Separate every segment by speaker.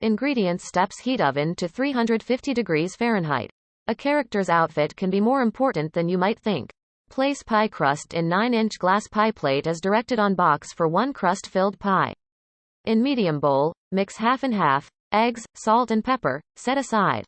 Speaker 1: Ingredients steps: heat oven to 350 degrees Fahrenheit. A character's outfit can be more important than you might think. Place pie crust in 9-inch glass pie plate as directed on box for One-Crust Filled Pie. In medium bowl, mix half and half, eggs, salt and pepper, set aside.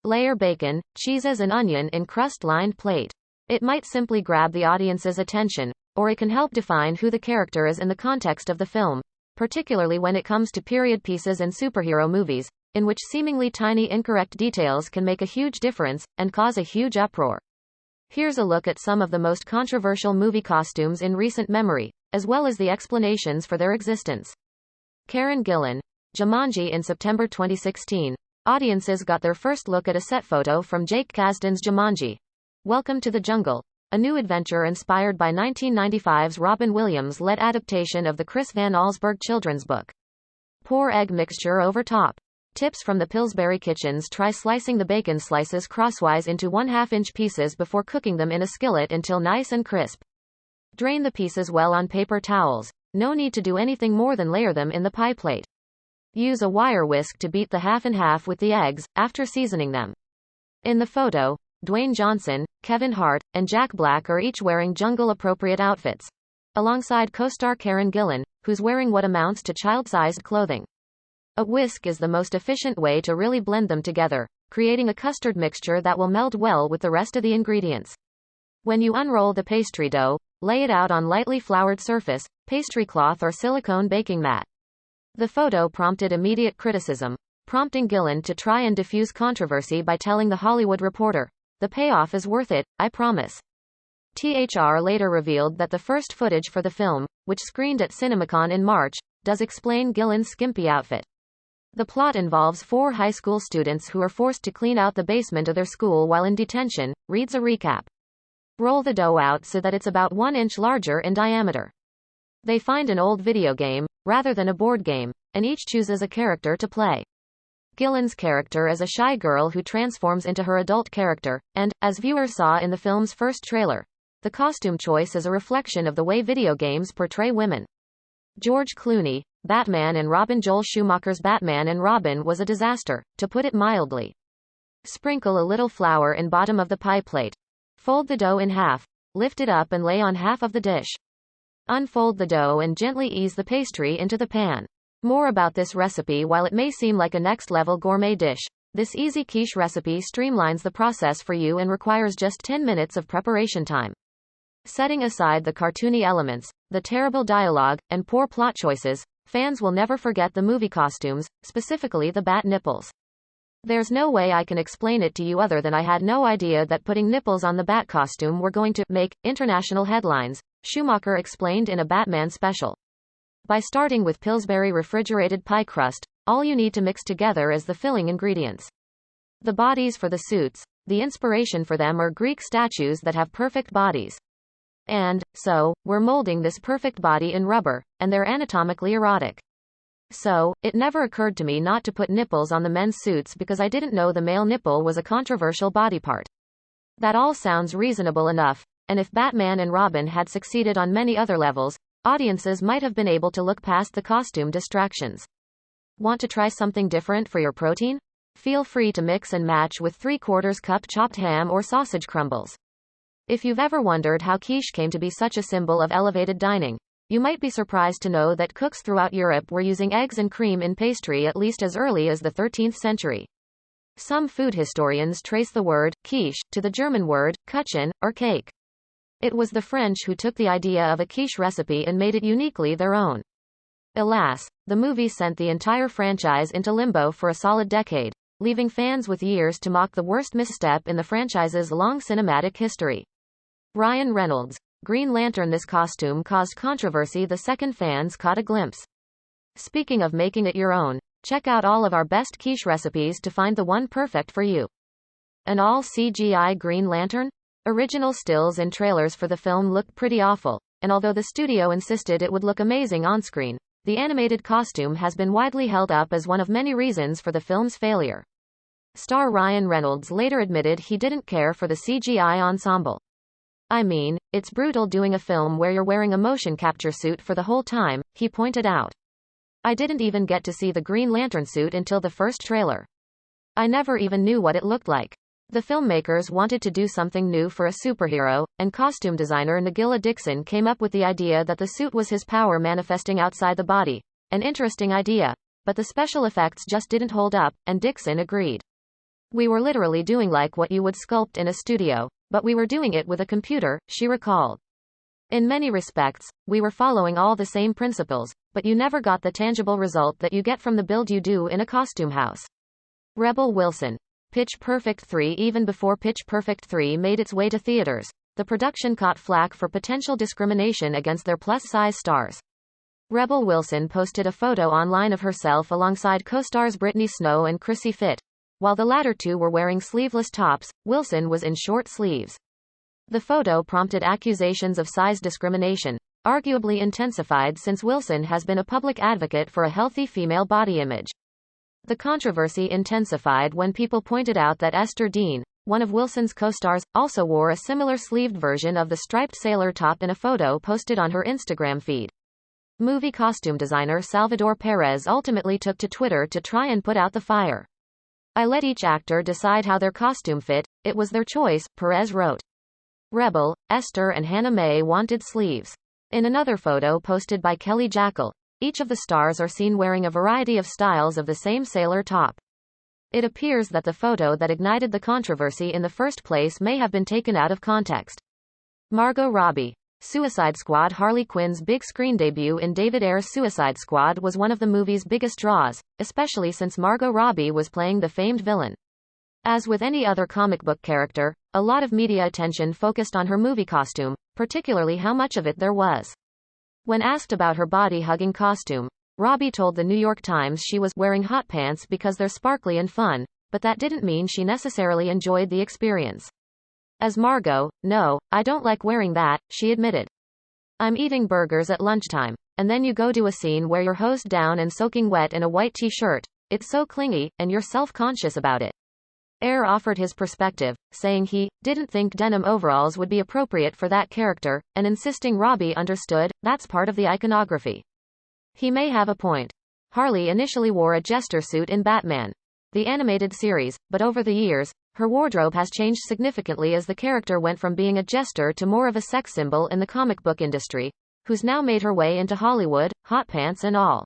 Speaker 1: Layer bacon, cheeses and onion in crust-lined plate. It might simply grab the audience's attention, or it can help define who the character is in the context of the film, particularly when it comes to period pieces and superhero movies, in which seemingly tiny incorrect details can make a huge difference, and cause a huge uproar. Here's a look at some of the most controversial movie costumes in recent memory, as well as the explanations for their existence. Karen Gillan. Jumanji. In September 2016, audiences got their first look at a set photo from Jake Kasdan's Jumanji. Welcome to the Jungle, a new adventure inspired by 1995's Robin Williams-led adaptation of the Chris Van Allsburg children's book. Pour egg mixture over top. Tips from the Pillsbury Kitchens: try slicing the bacon slices crosswise into 1/2-inch pieces before cooking them in a skillet until nice and crisp. Drain the pieces well on paper towels. No need to do anything more than layer them in the pie plate. Use a wire whisk to beat the half and half with the eggs, after seasoning them. In the photo, Dwayne Johnson, Kevin Hart, and Jack Black are each wearing jungle-appropriate outfits, alongside co-star Karen Gillan, who's wearing what amounts to child-sized clothing. A whisk is the most efficient way to really blend them together, creating a custard mixture that will meld well with the rest of the ingredients. When you unroll the pastry dough, lay it out on lightly floured surface, pastry cloth or silicone baking mat. The photo prompted immediate criticism, prompting Gillen to try and diffuse controversy by telling The Hollywood Reporter, "The payoff is worth it, I promise." THR later revealed that the first footage for the film, which screened at CinemaCon in March, does explain Gillen's skimpy outfit. The plot involves 4 high school students who are forced to clean out the basement of their school while in detention, reads a recap. Roll the dough out so that it's about 1 inch larger in diameter. They find an old video game, rather than a board game, and each chooses a character to play. Gillen's character is a shy girl who transforms into her adult character, and, as viewers saw in the film's first trailer, the costume choice is a reflection of the way video games portray women. George Clooney, Batman and Robin. Joel Schumacher's Batman and Robin was a disaster, to put it mildly. Sprinkle a little flour in bottom of the pie plate. Fold the dough in half. Lift it up and lay on half of the dish. Unfold the dough and gently ease the pastry into the pan. More about this recipe. While it may seem like a next-level gourmet dish, this easy quiche recipe streamlines the process for you and requires just 10 minutes of preparation time. Setting aside the cartoony elements, the terrible dialogue, and poor plot choices, fans will never forget the movie costumes, specifically the bat nipples. There's no way I can explain it to you other than I had no idea that putting nipples on the bat costume were going to make international headlines, Schumacher explained in a Batman special. By starting with Pillsbury refrigerated pie crust, all you need to mix together is the filling ingredients. The bodies for the suits, the inspiration for them are Greek statues that have perfect bodies. And, so, we're molding this perfect body in rubber, and they're anatomically erotic. So, it never occurred to me not to put nipples on the men's suits because I didn't know the male nipple was a controversial body part. That all sounds reasonable enough, and if Batman and Robin had succeeded on many other levels, audiences might have been able to look past the costume distractions. Want to try something different for your protein? Feel free to mix and match with 3/4 cup chopped ham or sausage crumbles. If you've ever wondered how quiche came to be such a symbol of elevated dining, you might be surprised to know that cooks throughout Europe were using eggs and cream in pastry at least as early as the 13th century. Some food historians trace the word quiche to the German word Kuchen, or cake. It was the French who took the idea of a quiche recipe and made it uniquely their own. Alas, the movie sent the entire franchise into limbo for a solid decade, leaving fans with years to mock the worst misstep in the franchise's long cinematic history. Ryan Reynolds, Green Lantern. This costume caused controversy the second fans caught a glimpse. Speaking of making it your own, check out all of our best quiche recipes to find the one perfect for you. An all CGI Green Lantern? Original stills and trailers for the film looked pretty awful, and although the studio insisted it would look amazing on screen, the animated costume has been widely held up as one of many reasons for the film's failure. Star Ryan Reynolds later admitted he didn't care for the CGI ensemble. "I mean, it's brutal doing a film where you're wearing a motion capture suit for the whole time," he pointed out. I didn't even get to see the Green Lantern suit until the first trailer. I never even knew what it looked like. The filmmakers wanted to do something new for a superhero, and costume designer Nagila Dixon came up with the idea that the suit was his power manifesting outside the body. An interesting idea, but the special effects just didn't hold up, and Dixon agreed. We were literally doing like what you would sculpt in a studio, but we were doing it with a computer, she recalled. In many respects, we were following all the same principles, but you never got the tangible result that you get from the build you do in a costume house. Rebel Wilson. Pitch Perfect 3. Even before Pitch Perfect 3 made its way to theaters, the production caught flack for potential discrimination against their plus-size stars. Rebel Wilson posted a photo online of herself alongside co-stars Brittany Snow and Chrissy Fit. While the latter two were wearing sleeveless tops, Wilson was in short sleeves. The photo prompted accusations of size discrimination, arguably intensified since Wilson has been a public advocate for a healthy female body image. The controversy intensified when people pointed out that Esther Dean, one of Wilson's co-stars, also wore a similar sleeved version of the striped sailor top in a photo posted on her Instagram feed. Movie costume designer Salvador Perez ultimately took to Twitter to try and put out the fire. I let each actor decide how their costume fit, it was their choice, Perez wrote. Rebel, Esther and Hannah Mae wanted sleeves. In another photo posted by Kelly Jackal, each of the stars are seen wearing a variety of styles of the same sailor top. It appears that the photo that ignited the controversy in the first place may have been taken out of context. Margot Robbie. Suicide Squad. Harley Quinn's big screen debut in David Ayer's Suicide Squad was one of the movie's biggest draws, especially since Margot Robbie was playing the famed villain. As with any other comic book character, a lot of media attention focused on her movie costume, particularly how much of it there was. When asked about her body-hugging costume, Robbie told the New York Times she was wearing hot pants because they're sparkly and fun, but that didn't mean she necessarily enjoyed the experience. As Margot, no, I don't like wearing that, she admitted. I'm eating burgers at lunchtime, and then you go do a scene where you're hosed down and soaking wet in a white t-shirt, it's so clingy, and you're self-conscious about it. Ayer offered his perspective, saying he didn't think denim overalls would be appropriate for that character, and insisting Robbie understood, that's part of the iconography. He may have a point. Harley initially wore a jester suit in Batman, the animated series, but over the years, her wardrobe has changed significantly as the character went from being a jester to more of a sex symbol in the comic book industry, who's now made her way into Hollywood, hot pants and all.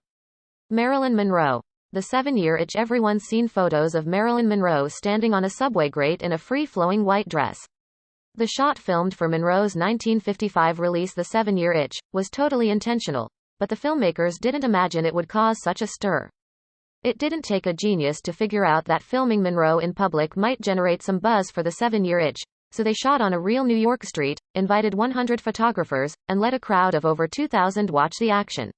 Speaker 1: Marilyn Monroe. The 7-year itch. Everyone's seen photos of Marilyn Monroe standing on a subway grate in a free-flowing white dress. The shot filmed for Monroe's 1955 release The 7-Year Itch was totally intentional, but the filmmakers didn't imagine it would cause such a stir. It didn't take a genius to figure out that filming Monroe in public might generate some buzz for The 7-Year Itch, so they shot on a real New York street, invited 100 photographers, and let a crowd of over 2,000 watch the action.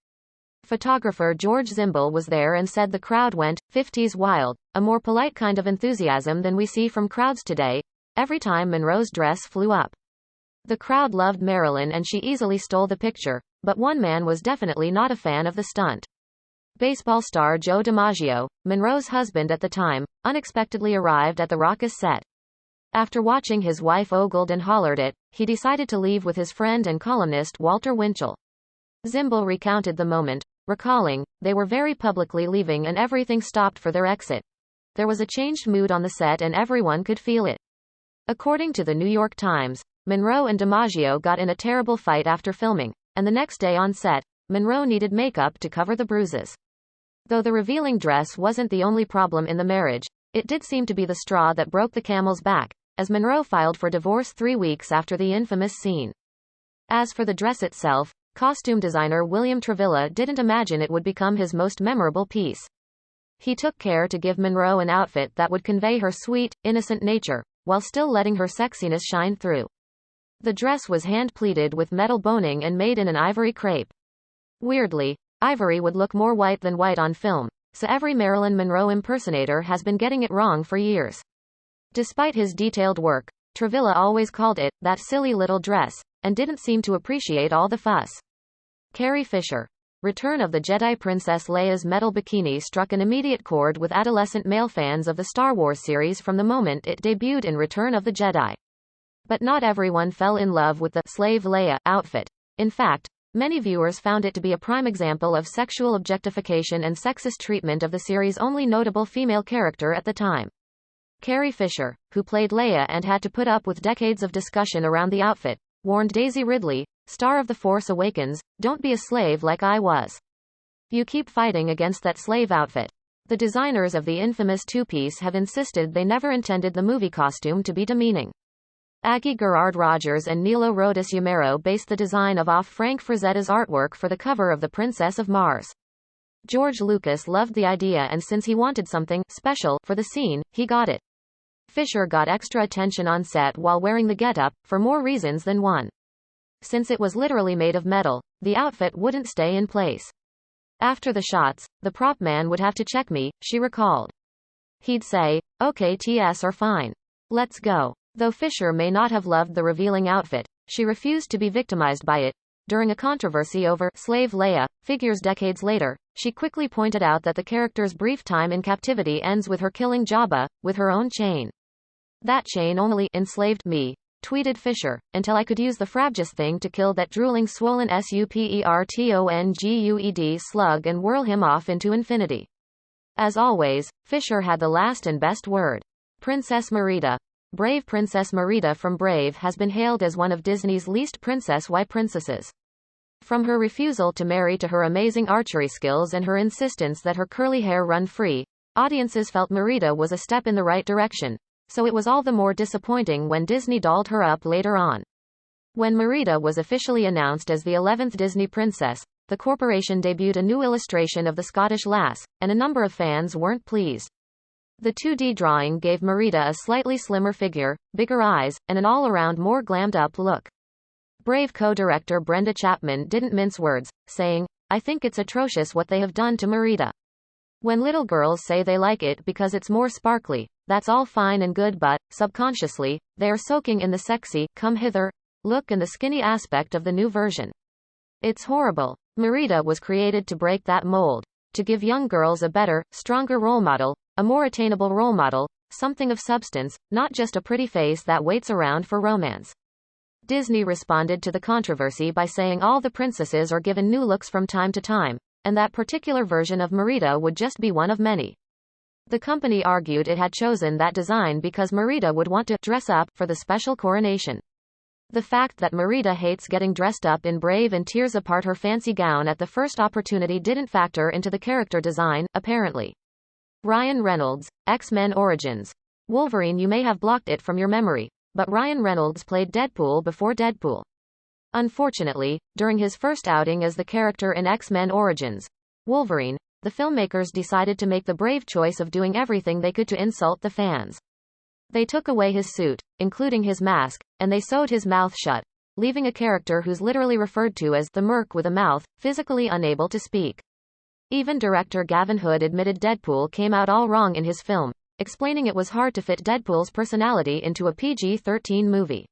Speaker 1: Photographer George Zimble was there and said the crowd went 50s wild, a more polite kind of enthusiasm than we see from crowds today, every time Monroe's dress flew up. The crowd loved Marilyn and she easily stole the picture, but one man was definitely not a fan of the stunt. Baseball star Joe DiMaggio, Monroe's husband at the time, unexpectedly arrived at the raucous set. After watching his wife ogled and hollered it, he decided to leave with his friend and columnist Walter Winchell. Zimble recounted the moment, recalling, they were very publicly leaving and everything stopped for their exit. There was a changed mood on the set and everyone could feel it. According to the New York Times, Monroe and DiMaggio got in a terrible fight after filming, and the next day on set, Monroe needed makeup to cover the bruises. Though the revealing dress wasn't the only problem in the marriage, it did seem to be the straw that broke the camel's back, as Monroe filed for divorce 3 weeks after the infamous scene. As for the dress itself, costume designer William Travilla didn't imagine it would become his most memorable piece. He took care to give Monroe an outfit that would convey her sweet, innocent nature, while still letting her sexiness shine through. The dress was hand-pleated with metal boning and made in an ivory crepe. Weirdly, ivory would look more white than white on film, so every Marilyn Monroe impersonator has been getting it wrong for years. Despite his detailed work, Travilla always called it, that silly little dress, and didn't seem to appreciate all the fuss. Carrie Fisher. Return of the Jedi. Princess Leia's metal bikini struck an immediate chord with adolescent male fans of the Star Wars series from the moment it debuted in Return of the Jedi. But not everyone fell in love with the slave Leia outfit. In fact, Many viewers found it to be a prime example of sexual objectification and sexist treatment of the series' only notable female character at the time. Carrie Fisher, who played Leia and had to put up with decades of discussion around the outfit, warned Daisy Ridley, star of The Force Awakens, "Don't be a slave like I was. You keep fighting against that slave outfit." The designers of the infamous two-piece have insisted they never intended the movie costume to be demeaning. Aggie Gerard Rogers and Nilo Rodis Yamero based the design off Frank Frazetta's artwork for the cover of The Princess of Mars. George Lucas loved the idea, and since he wanted something special for the scene, he got it. Fisher got extra attention on set while wearing the getup, for more reasons than one. Since it was literally made of metal, the outfit wouldn't stay in place. After the shots, the prop man would have to check me, she recalled. He'd say, "Okay, TS are fine. Let's go." Though Fisher may not have loved the revealing outfit, she refused to be victimized by it. During a controversy over Slave Leia figures decades later, she quickly pointed out that the character's brief time in captivity ends with her killing Jabba with her own chain. "That chain only enslaved me," tweeted Fisher, "until I could use the frabjous thing to kill that drooling swollen supertongued slug and whirl him off into infinity." As always, Fisher had the last and best word. Princess Merida. Brave Princess Merida from Brave has been hailed as one of Disney's least princess-y princesses. From her refusal to marry to her amazing archery skills and her insistence that her curly hair run free, audiences felt Merida was a step in the right direction, so it was all the more disappointing when Disney dolled her up later on. When Merida was officially announced as the 11th Disney princess, the corporation debuted a new illustration of the Scottish lass, and a number of fans weren't pleased. The 2D drawing gave Merida a slightly slimmer figure, bigger eyes, and an all-around more glammed-up look. Brave co-director Brenda Chapman didn't mince words, saying, "I think it's atrocious what they have done to Merida. When little girls say they like it because it's more sparkly, that's all fine and good, but, subconsciously, they are soaking in the sexy, come hither, look and the skinny aspect of the new version. It's horrible. Merida was created to break that mold, to give young girls a better, stronger role model, a more attainable role model, something of substance, not just a pretty face that waits around for romance." Disney responded to the controversy by saying all the princesses are given new looks from time to time, and that particular version of Merida would just be one of many. The company argued it had chosen that design because Merida would want to dress up for the special coronation. The fact that Merida hates getting dressed up in Brave and tears apart her fancy gown at the first opportunity didn't factor into the character design, apparently. Ryan Reynolds, X-Men Origins. Wolverine. You may have blocked it from your memory, but Ryan Reynolds played Deadpool before Deadpool. Unfortunately, during his first outing as the character in X-Men Origins, Wolverine, the filmmakers decided to make the brave choice of doing everything they could to insult the fans. They took away his suit, including his mask, and they sewed his mouth shut, leaving a character who's literally referred to as the Merc with a mouth, physically unable to speak. Even director Gavin Hood admitted Deadpool came out all wrong in his film, explaining it was hard to fit Deadpool's personality into a PG-13 movie.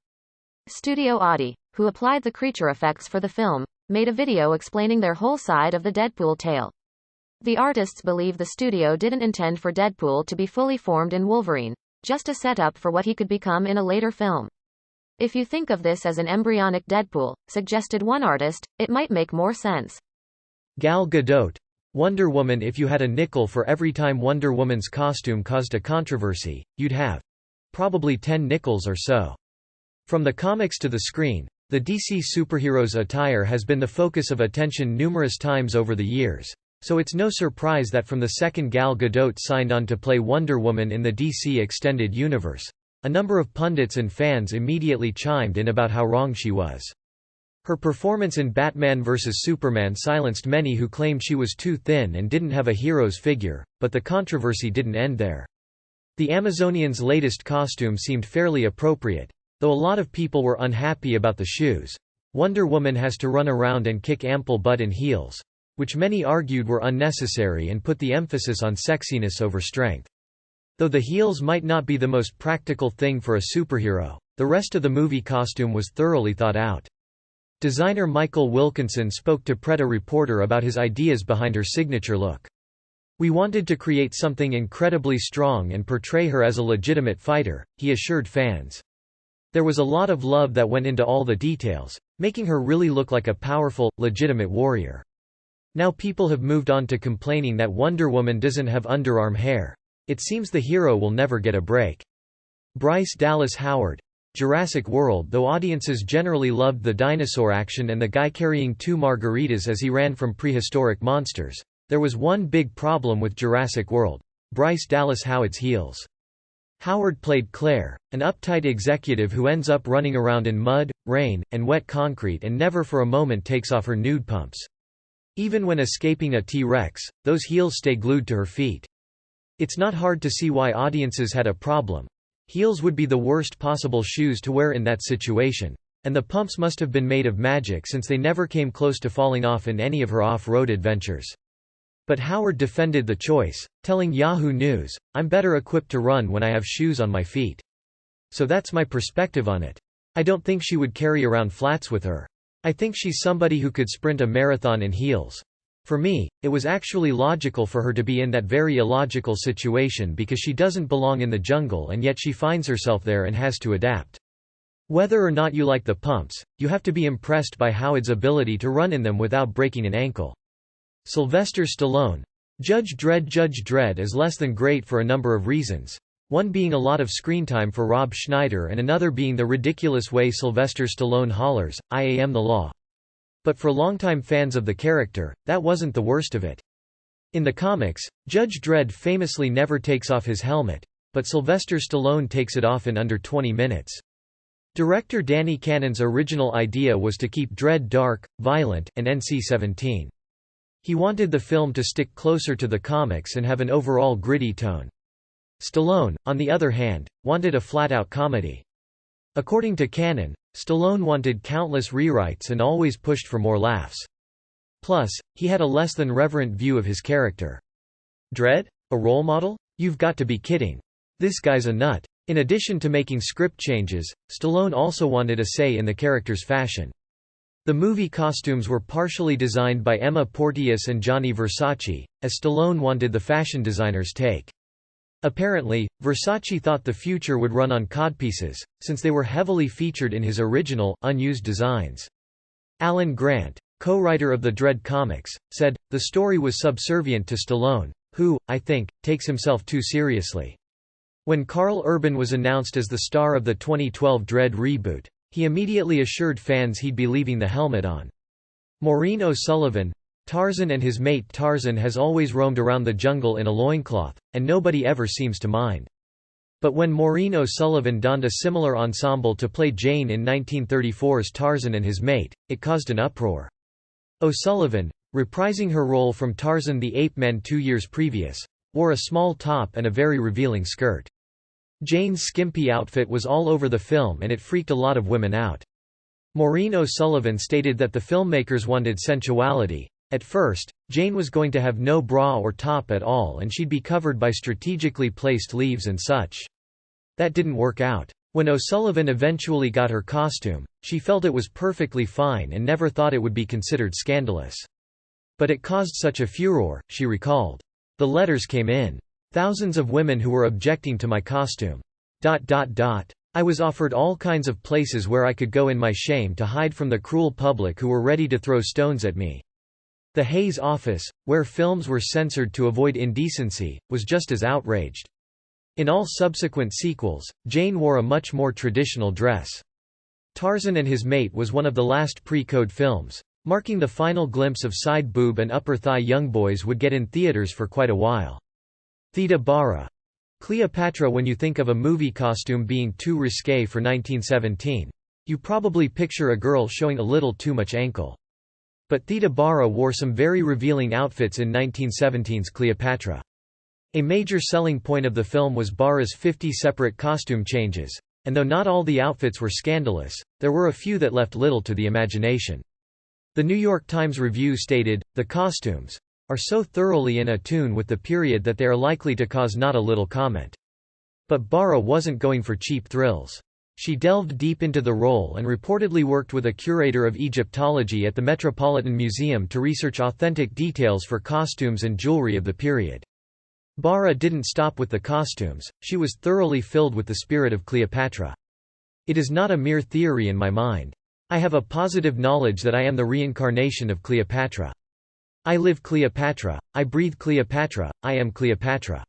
Speaker 1: Studio Audi, who applied the creature effects for the film, made a video explaining their whole side of the Deadpool tale. The artists believe the studio didn't intend for Deadpool to be fully formed in Wolverine, just a setup for what he could become in a later film. "If you think of this as an embryonic Deadpool," suggested one artist, "it might make more sense."
Speaker 2: Gal Gadot. Wonder Woman. If you had a nickel for every time Wonder Woman's costume caused a controversy, you'd have probably 10 nickels or so. From the comics to the screen, the DC superheroes' attire has been the focus of attention numerous times over the years, so it's no surprise that from the second Gal Gadot signed on to play Wonder Woman in the DC Extended Universe, a number of pundits and fans immediately chimed in about how wrong she was. Her performance in Batman vs Superman silenced many who claimed she was too thin and didn't have a hero's figure, but the controversy didn't end there. The Amazonian's latest costume seemed fairly appropriate, though a lot of people were unhappy about the shoes. Wonder Woman has to run around and kick ample butt in heels, which many argued were unnecessary and put the emphasis on sexiness over strength. Though the heels might not be the most practical thing for a superhero, the rest of the movie costume was thoroughly thought out. Designer Michael Wilkinson spoke to Preda Reporter about his ideas behind her signature look. "We wanted to create something incredibly strong and portray her as a legitimate fighter," he assured fans. There was a lot of love that went into all the details, making her really look like a powerful, legitimate warrior. Now people have moved on to complaining that Wonder Woman doesn't have underarm hair. It seems the hero will never get a break. Bryce Dallas Howard. Jurassic World. Though audiences generally loved the dinosaur action and the guy carrying 2 margaritas as he ran from prehistoric monsters, there was one big problem with Jurassic World: Bryce Dallas Howard's heels. Howard played Claire, an uptight executive who ends up running around in mud, rain, and wet concrete and never for a moment takes off her nude pumps. Even when escaping a T-Rex, those heels stay glued to her feet. It's not hard to see why audiences had a problem. Heels would be the worst possible shoes to wear in that situation, and the pumps must have been made of magic since they never came close to falling off in any of her off-road adventures. But Howard defended the choice, telling Yahoo News, "I'm better equipped to run when I have shoes on my feet. So that's my perspective on it. I don't think she would carry around flats with her. I think she's somebody who could sprint a marathon in heels." For me, it was actually logical for her to be in that very illogical situation because she doesn't belong in the jungle and yet she finds herself there and has to adapt. Whether or not you like the pumps, you have to be impressed by Howard's ability to run in them without breaking an ankle. Sylvester Stallone. Judge Dredd is less than great for a number of reasons. One being a lot of screen time for Rob Schneider and another being the ridiculous way Sylvester Stallone hollers, "I am the law." But for longtime fans of the character, that wasn't the worst of it. In the comics, Judge Dredd famously never takes off his helmet, but Sylvester Stallone takes it off in under 20 minutes. Director Danny Cannon's original idea was to keep Dredd dark, violent, and NC-17. He wanted the film to stick closer to the comics and have an overall gritty tone. Stallone, on the other hand, wanted a flat-out comedy. According to Cannon, Stallone wanted countless rewrites and always pushed for more laughs. Plus, he had a less than reverent view of his character. Dredd? A role model? You've got to be kidding. This guy's a nut. In addition to making script changes, Stallone also wanted a say in the character's fashion. The movie costumes were partially designed by Emma Porteous and Gianni Versace, as Stallone wanted the fashion designer's take. Apparently, Versace thought the future would run on codpieces, since they were heavily featured in his original, unused designs. Alan Grant, co-writer of the Dredd comics, said, "The story was subservient to Stallone, who, I think, takes himself too seriously." When Karl Urban was announced as the star of the 2012 Dredd reboot, he immediately assured fans he'd be leaving the helmet on. Maureen O'Sullivan, Tarzan and his mate Tarzan has always roamed around the jungle in a loincloth, and nobody ever seems to mind. But when Maureen O'Sullivan donned a similar ensemble to play Jane in 1934's Tarzan and his mate, it caused an uproar. O'Sullivan, reprising her role from Tarzan the Ape Men 2 years previous, wore a small top and a very revealing skirt. Jane's skimpy outfit was all over the film and it freaked a lot of women out. Maureen O'Sullivan stated that the filmmakers wanted sensuality. At first, Jane was going to have no bra or top at all and she'd be covered by strategically placed leaves and such. That didn't work out. When O'Sullivan eventually got her costume, she felt it was perfectly fine and never thought it would be considered scandalous. But it caused such a furor, she recalled. The letters came in. Thousands of women who were objecting to my costume. I was offered all kinds of places where I could go in my shame to hide from the cruel public who were ready to throw stones at me. The Hayes office, where films were censored to avoid indecency, was just as outraged. In all subsequent sequels, Jane wore a much more traditional dress. Tarzan and his mate was one of the last pre-code films, marking the final glimpse of side boob and upper thigh young boys would get in theaters for quite a while. Theda Bara. Cleopatra. When you think of a movie costume being too risque for 1917, you probably picture a girl showing a little too much ankle. But Theda Bara wore some very revealing outfits in 1917's Cleopatra. A major selling point of the film was Bara's 50 separate costume changes, and though not all the outfits were scandalous, there were a few that left little to the imagination. The New York Times review stated, "The costumes are so thoroughly in tune with the period that they are likely to cause not a little comment." But Bara wasn't going for cheap thrills. She delved deep into the role and reportedly worked with a curator of Egyptology at the Metropolitan Museum to research authentic details for costumes and jewelry of the period. Bara didn't stop with the costumes, she was thoroughly filled with the spirit of Cleopatra. It is not a mere theory in my mind. I have a positive knowledge that I am the reincarnation of Cleopatra. I live Cleopatra, I breathe Cleopatra, I am Cleopatra.